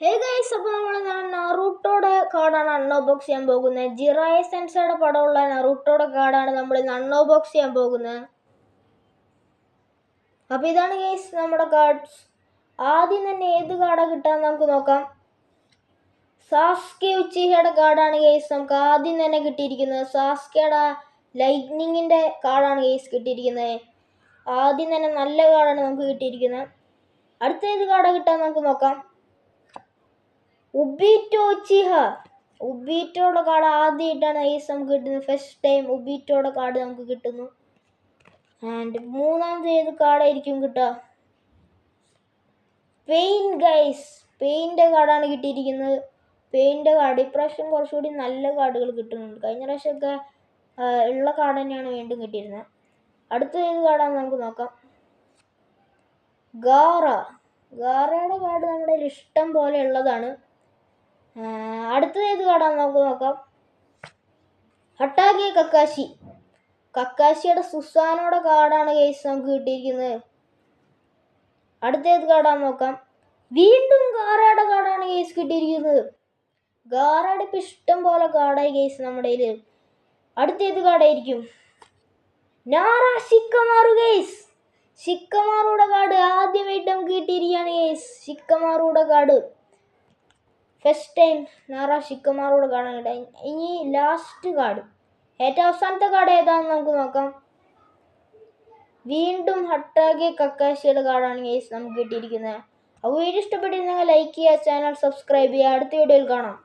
Hey guys, അപ്പോൾ ഞാൻ നറൂട്ടോയുടെ കാർഡാണ് അൺബോക്സ് ചെയ്യാൻ പോകുന്നത്. ജിറായ സെൻസയുടെ പടമുള്ള നറൂട്ടോയുടെ കാർഡാണ് നമ്മൾ ഇന്ന് അൺബോക്സ് ചെയ്യാൻ പോകുന്നത്. അപ്പോൾ ഇതാണ് ഗൈസ് നമ്മുടെ കാർഡ്സ്. ആദ്യം തന്നെ ഏത് കാർഡാണ് കിട്ടാന്ന് നമുക്ക് നോക്കാം. സാസ്കെ ഉച്ചിഹയുടെ കാർഡാണ് ഗൈസ് നമുക്ക് ആദ്യം തന്നെ കിട്ടിയിരിക്കുന്നത്. സാസ്കയുടെ ലൈറ്റ്നിങ്ങിൻ്റെ കാർഡാണ് ഗൈസ് കിട്ടിയിരിക്കുന്നത്. ആദ്യം തന്നെ നല്ല കാർഡാണ് നമുക്ക് കിട്ടിയിരിക്കുന്നത്. അടുത്ത ഏത് കാർഡാണ് കിട്ടാന്ന് നമുക്ക് നോക്കാം. ഉബീറ്റോ ഉച്ചിഹ, ഉബീറ്റോയുടെ കാർഡ് ആദ്യമായിട്ടാണ് ഗൈസ് നമുക്ക് കിട്ടുന്നത്. ഫസ്റ്റ് ടൈം ഉബീറ്റോയുടെ കാർഡ് നമുക്ക് കിട്ടുന്നു. ആൻഡ് മൂന്നാമത്തെ ഏത് കാർഡായിരിക്കും കിട്ടുക? പെയിൻ ഗൈസ്, പെയിൻ്റെ കാർഡാണ് കിട്ടിയിരിക്കുന്നത്. പെയിൻ്റെ കാർഡ് ഇപ്രാവശ്യം കുറച്ചുകൂടി നല്ല കാർഡുകൾ കിട്ടുന്നുണ്ട്. കഴിഞ്ഞ പ്രാവശ്യമൊക്കെ ഉള്ള കാർഡ് തന്നെയാണ് വീണ്ടും കിട്ടിയിരുന്നത്. അടുത്ത ഏത് കാർഡാണെന്ന് നമുക്ക് നോക്കാം. ഗാറയുടെ കാർഡ് നമ്മുടെ ഇഷ്ടം പോലെ ഉള്ളതാണ്. അടുത്തത് ഏത് കാർഡാണെന്ന് നമുക്ക് നോക്കാം. ഹട്ടാഗെ കക്കാശി, കക്കാശിയുടെ സുസാനോടെ കാർഡാണ് ഗൈസ് നമുക്ക് കിട്ടിയിരിക്കുന്നത്. അടുത്ത ഏത് കാർഡാണെന്ന് നോക്കാം. വീണ്ടും ഗാറയുടെ കാർഡാണ് ഗൈസ് കിട്ടിയിരിക്കുന്നത്. ഗാറയുടെ ഇപ്പം ഇഷ്ടം പോലെ കാർഡായി ഗൈസ് നമ്മുടെ കയ്യിൽ. അടുത്ത ഏത് കാർഡായിരിക്കും? നാറ ഷിക്കമാറു ഗൈസ്, ഷിക്കമാറുടെ കാർഡ് ആദ്യമായിട്ട് നമുക്ക് കിട്ടിയിരിക്കുകയാണ് ഗൈസ്. ഷിക്കമാറുടെ കാർഡ് ഫസ്റ്റ് ടൈം നാറ ഷിക്കമാറുടെ കാർഡാണ് കിട്ടുക. ഇനി ലാസ്റ്റ് കാർഡ്, ഏറ്റവും അവസാനത്തെ കാർഡ് ഏതാണെന്ന് നമുക്ക് നോക്കാം. വീണ്ടും ഹട്ടാഗെ കക്കാശിയുടെ കാർഡാണ് ഗൈസ് നമുക്ക് കിട്ടിയിരിക്കുന്നത്. അപ്പോൾ വീഡിയോ ഇഷ്ടപ്പെട്ടിരുന്നെങ്കിൽ ലൈക്ക് ചെയ്യുക, ചാനൽ സബ്സ്ക്രൈബ് ചെയ്യുക. അടുത്ത വീഡിയോയിൽ കാണാം.